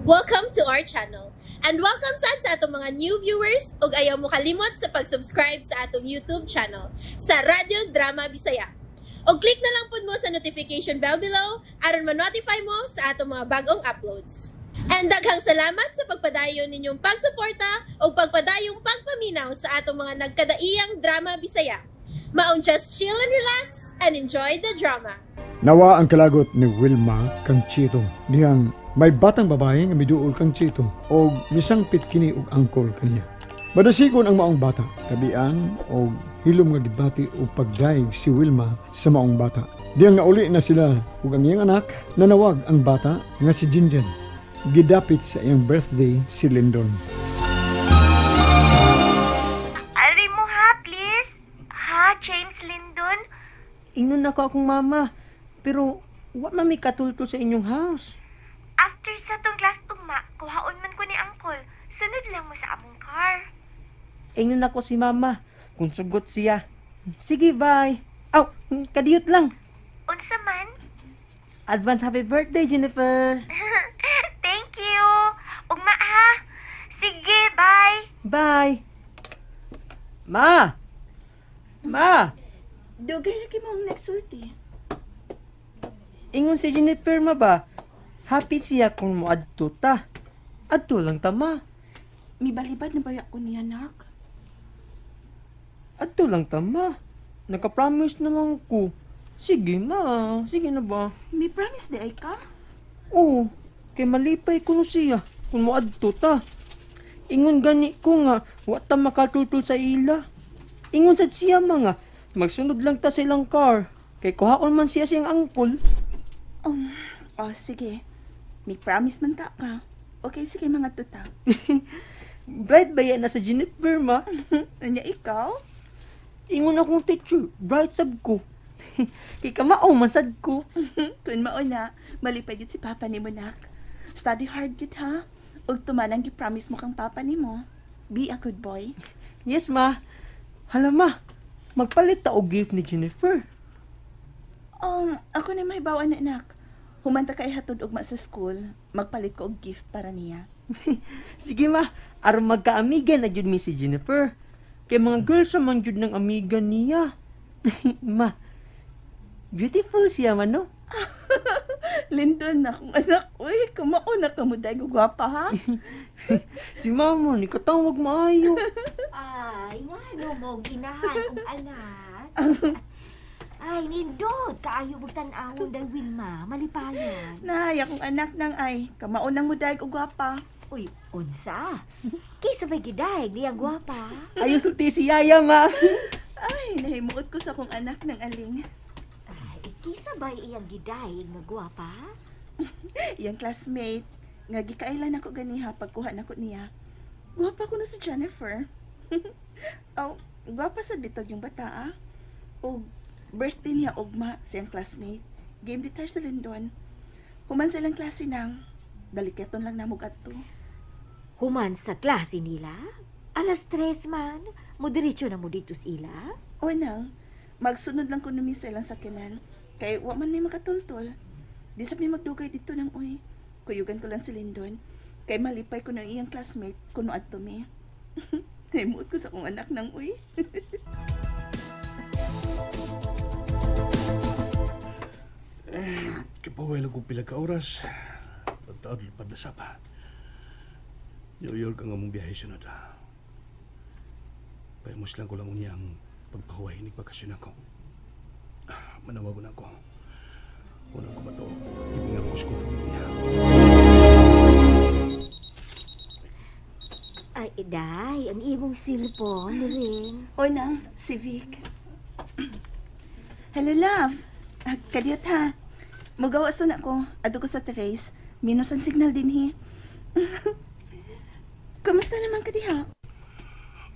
Welcome to our channel. And welcome sa atong mga new viewers ug ayaw mo kalimot sa pag-subscribe sa atong YouTube channel sa Radyo Drama Bisaya. O click na lang pud mo sa notification bell below aron ma-notify mo sa atong mga bagong uploads. And daghang salamat sa pagpadayon ninyong pagsuporta o pagpadayong pagpaminaw sa atong mga nagkadaiyang Drama Bisaya. Maong just chill and relax and enjoy the drama. Nawa ang kalagot ni Wilma kang Chito niyang may batang babae nga miduol kang Chito o misangpit kini og angkol kaniya. Madasigon ang maong bata, tabian o hilom nga gibati o pagdayeg si Wilma sa maong bata. Diyang nauli na sila ug ang iyang anak nanawag ang bata nga si Jinjen. Gidapit sa iyang birthday si Lindon. Ari mo ha, please? Ha, James Lindon? Ingnon ako akong mama. Pero, wa man may katultol sa inyong house. After sa tong class tugma, kuhaon man ko ni Uncle. Sunod lang mo sa among car. Ingnon ako si mama. Kung sugot siya. Sige, bye. Aw, kadiyot lang. Unsa man? Advance happy birthday, Jennifer. Thank you. Ugma ha. Sige, bye. Bye. Ma! Ma! Dugay lagi mo ang nagsulti. Ingon si Jennifer ma ba? Happy siya kung mo adto ta. Adto lang ta, ma. Mibalibad na baya ko niya, nak. Adto lang ta, ma. Nakapromise naman ko. Sige na. Sige na ba? May promise di ay ka? Oo. Kay malipay ko no siya kung mo adto ta. Ingon gani ko nga, wa ta makatultol sa ila. Ingon sad siya mga, magsunod lang ta sa ilang car. Kay kuhaon man siya siyang angkol. Sige. May promise man ka ka. Okay, sige mga tuta. Bright ba yan na sa Jennifer, ma? Anya ikaw? Ingon akong teacher, bright sab ko. Kay kamao man sad ko. Kung mauna, malipay gid si papa ni mo, nak. Study hard gid ha. Ug tumanang gi-promise mo kang papa ni mo. Be a good boy. Yes, ma. Hala, ma. Magpalit ta og gift ni Jennifer. Ako na may bawaan na, anak. Humanta ka ihatod ugma sa school, magpalit ko og gift para niya. Sige, ma. Aron magkaamiga na jud mi si Jennifer. Kay mga girls naman jud ng amiga niya. Ma, beautiful siya man, no? Lindon na akong anak. Uy, kamao na ka mo dahil gwapa, ha? Si mama, ni katawag maayo. Ay, nga mo, ginahan kong anak. Ay, nindot, kaayo mo tan-awon dahil Wilma, malipayan. Nay, akong anak nang ay, kamao nang mo dahil gwapa. Uy, unsa? Kaysa may gidahig niya gwapa. Ayaw sulti si Yaya, ma. Ay, nahimuot ko sa akong anak ng aling. Ay, kaysa ba iyang gidahig na gwapa? Iyang classmate, nga gikailan ako ganiha pagkuha nako niya. Gwapa ko na si Jennifer. Gwapa sa bitog yung bata, ah. O, birthday niya ugma siyang classmate. Game bitter sa Lindon. Human silang klase nang, daliketon lang namog adto. Human sa klase nila? Alas 3 man, moderisyo na mo dito sa ila? O nang, magsunod lang ko numisa lang sa kinan. Kay wa man may makatultol. Di sa may magdugay dito nang uy. Kuyugan ko lang si Lindon. Kay malipay ko ng iyang classmate kuno adto mi. Himuot ko sa akong anak nang uy. Kipaway lang kong pila ka oras. Pagtaod lipad na sapa. New York ang among biyahe sunod. Payamos lang ko lang unya ang pagpahuway ni bakasyon ako. Manawagon ako. Unang ko ba ito? Ibingan ko school niya. Ay, Day, ang imong cellphone ring. O nang, si Vic. Hello, love. Kadiyot ha. Magawaso na ko. Ado ko sa terrace. Minus ang signal din hi. Kamusta naman ka diha?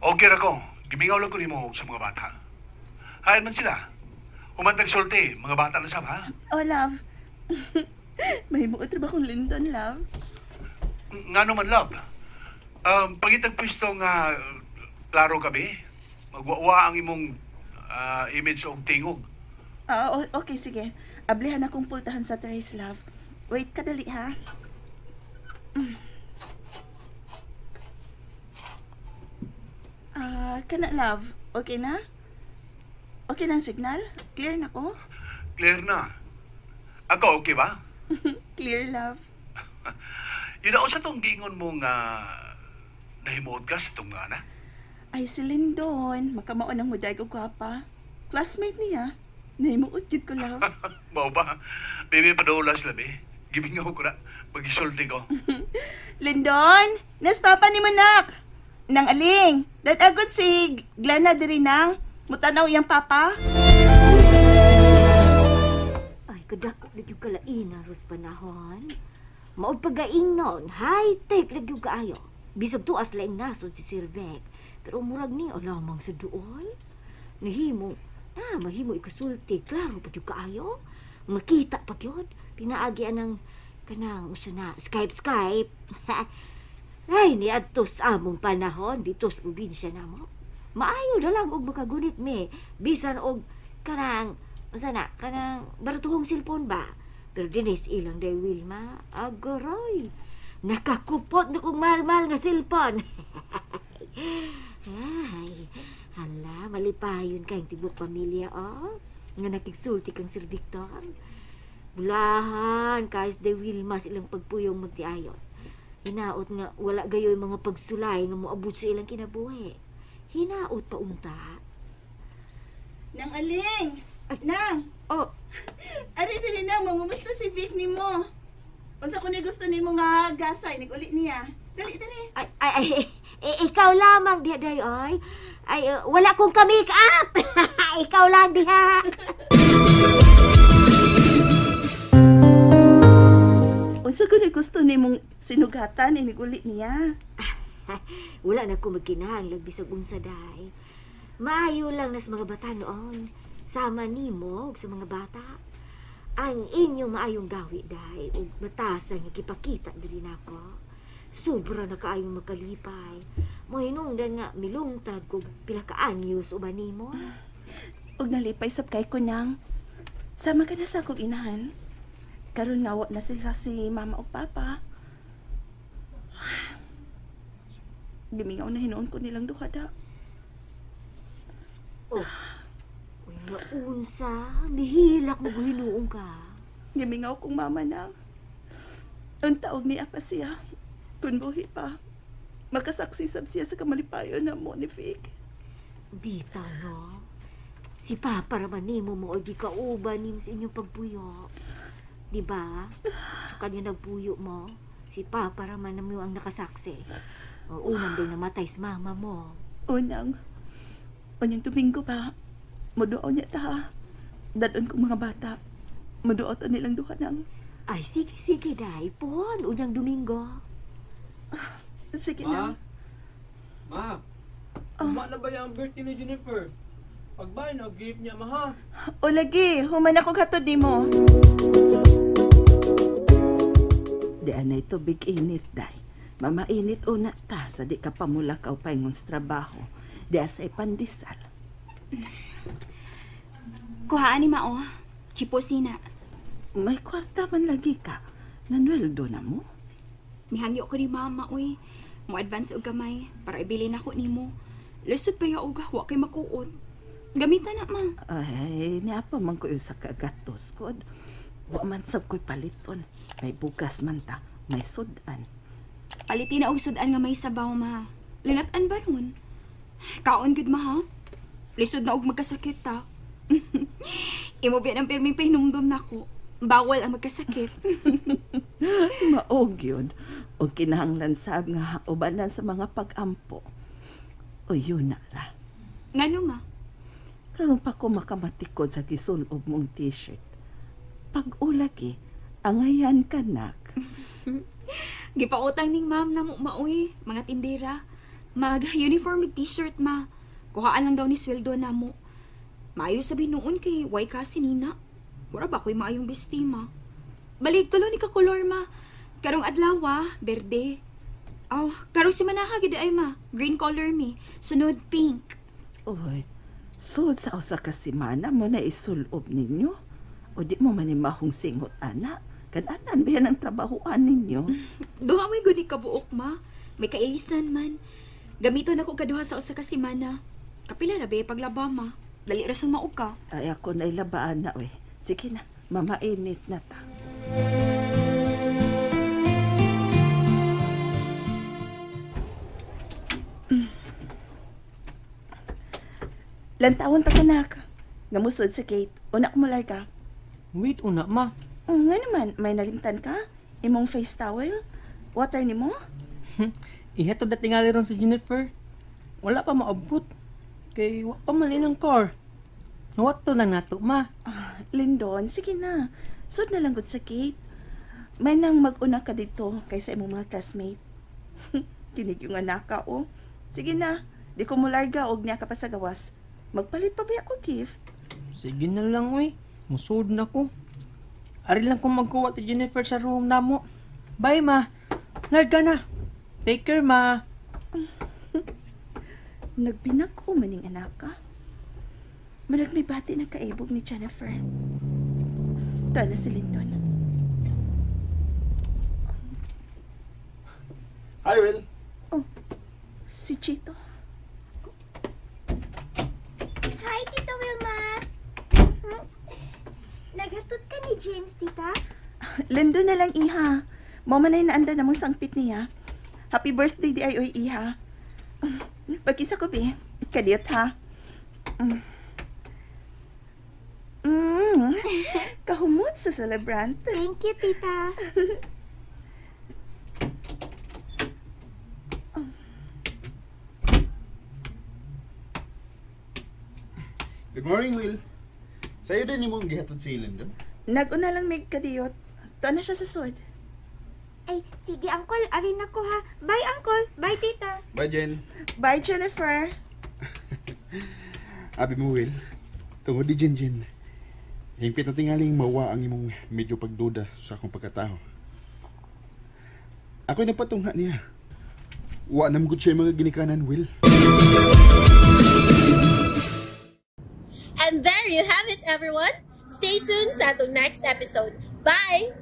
Okay na ko. Gibingaw lang ko ni mo sa mga bata. Hayan man sila. Humantag sulti, mga bata na sab, ha? Oh, love. May buot ba kong Lindon, love? Nga naman, love. Pagitag pwisto nga klaro gabi, magwawa ang imong image o tingog. Okay, sige. Ablihan akong pultahan sa terrace, love. Wait, kadali, ha? Kana love, okay na? Okay na ang signal? Clear na ko? Clear na. Ako, okay ba? Clear, love. Yun ako sa tong gingon mo nga nahimuod ka sa tong nga na. Ay, si Lindon. Makamaon ang muday ko gwapa. Classmate niya. Naimuot yun ko, love. Mao ba? Baby, padulas labi. Gibingaw ko na. Mag-isulti ko. Lindon! Nas papa ni Manak! Nang aling! Dadagot si Glana diri nang mutanaw iyang papa. Ay, kadako lagi kalain aros panahon. Maud pagaingnon, high-tech lagi kaayo. Bisag tuas laing nasod si Sir Beck. Pero murag ni lamang sa duol. Nahimo, mahimo ikasulti. Klaro pa yung kaayo. Makita pa yun. Pinaagi anang kanang uso na Skype. Ay, ni atos among panahon ditos probinsya namo. Maayo na lang og makagunit me. Bisan og kanang usa na kanang baratuhong cellphone ba. Pero dinis ilang day Wilma, agoray. Nakakupot na kong mahal-mahal nga cellphone. Ay, hala, malipayon kayong tibok pamilya, oh. Nga nakigsulti kang Sir Victor. Bulahan, kahit day Wilma silang pagpuyong magtiayon. Hinaot nga, wala gayoy mga pagsulay nga moabot sa ilang kinabuhi. Hinaot pa unta. Nang aling! Nang! Oh! Ari din na, mangumusta si Vic ni mo. Unsa ko ni gusto ni mo nga gasay, nag-uli niya. Dali. Ay, ikaw lamang diha day, oy. Ay, wala kong ka-make up. Ikaw lang diha. Unsa ko ni gusto ni mong sinugatan, nag-uli niya. Wala na ko magkinahanglan bisag unsa day. Maayo lang nas mga bata noon. Sama nimo og sa mga bata. Ang inyong maayong gawi day ug matasan nga gipakita diri nako. Sobra na kaayong makalipay. Mohinungdan nga milungtad kog pila ka anyos uban nimo. Og nalipay sab kay ko nang. Sama ka na sa akong inahan. Karon nga wa na sila si mama o papa. Gimingaw na hinuon ko nilang duha da. Oh. Uy, naunsa, mihilak mo hinuong ka. Gimingaw kong mama nang. Ang taog niya pa siya. Kung buhi pa. Makasaksisab siya sa kamalipayon na mo ni Vic. Bitaw, no? Si Papa raman nimo mo o di kauban nimo sa inyong pagpuyo. Diba? Sa kanya nagpuyo mo, si Papa raman na mo ang nakasaksi. O unang din namatay si mama mo. Unang Domingo pa, maduo niya ta. Dadon kong mga bata. Maduo to nilang duha nang. Ay, sige, day. Pon, unang Domingo. Sige na. Ma, uma na ba yung birthday ni Jennifer? Pagbay na, gift niya, ma, ha? O lagi, human ako katod ni mo. Di anay tubig init, day. Mamainit una ta sa di ka pamulakaw pa yung trabaho. Di asay pandisal. Kuhaan ni Mao. Hiposina. May kwarta man lagi ka. Nanweldo na mo? Mihangyo ko ni Mama, uy. Mo advance og gamay para ibilin ako nimo. Lisod pa ya og wa kay makuot. Gamitan na, ma. Ay, niapa man ko yung sa kagatos ko. Wa man sab ko'y paliton. May bugas man ta. May sudan. Palitin na og sudan nga may sabaw, ma. Linat-an ba ron? Kaon gud, ma, ha? Lisod na og magkasakit, ta. Imo biyan ang pirming pahinumdum nako. Bawal ang magkasakit. Maog yun. O kinahanglan sab nga ubanan sa mga pag-ampo. O yun na ra. Ngano, ma? Karon pa ko makamatikod sa gisulob mong t-shirt. Pag-ulagi, angayan ka, nak. Gipautang ning ma'am na mo, mauy. Mga tindera. Mag-uniform t-shirt, ma. Kuhaan lang daw ni sweldo na mo. Maayo sabi noon kay why kasi nina. Wala ba ko'y maayong bestima? Balik tulo ni kakolor, ma. Karong adlaw, berde. Oh, karong si manaha gid ay, ma. Green color mi. Sunod pink. Uy, sud sa usa ka semana mo na isulob ninyo? O di mo manimahong singot, ana? Kananan ba yan ang trabahoan ninyo? Duha may guni kabuok, ma. May kailisan man. Gamiton ako kaduha sa usa ka semana. Kapila na be paglaba ma. Dali rason maog ka. Ay, ako na ilabaan na, oy. Sige na, mamainit na ta. Lantawon ta kanak. Ngamusod sa gate. Una ko mular ka. Wait, una, ma. Nga naman, may nalimtan ka? Imong face towel? Water ni mo? Iheto da tingali ron sa Jennifer. Wala pa maabot. Kay wa pa man ilang car. Nawat to lang nato, ma. Lindon, sige na. Sud na lang gud sa gate. May nang mag-una ka dito kaysa imong mga classmate. Kinig yung anak ka, oh. Sige na, di ko mularga og niya ka pa sa gawas. Magpalit pa ba ako gift? Sige na lang, uy. Musud na ko. Ari lang kung magkuha ti Jennifer sa room namo. Bye, ma. Larga na. Take care, ma. Nagbinak ko maning anak ka. Marag may bati na kaibog ni Jennifer. Tana si Lindon. Hi, Will. Oh, si Chito. Hi, Tita Wilma. Naghatod ka ni James, tita? Lindon na lang, iha. Mama na inaanda namang sangpit niya. Happy birthday di ay, oy, iha. Pagkisa ko, be. Kadiyot, ha? Kahumot sa celebrant. Thank you, tita. Good morning, Will. Sa'yo din yung mong gihatod si Lindon. Nag-una lang may kadiyot. Tuan na siya sa sud. Ay, sige, Uncle. Arin ako, ha. Bye, Uncle. Bye, tita. Bye, Jen. Bye, Jennifer. Abi mo, Will. Tungod di Jen. Hingpit na tingaling mawa ang imong medyo pagduda sa akong pagkatao. Ako'y napatungha niya. Wa namgud siya mga ginikanan, Will. And there you have it, everyone. Stay tuned sa atong next episode. Bye!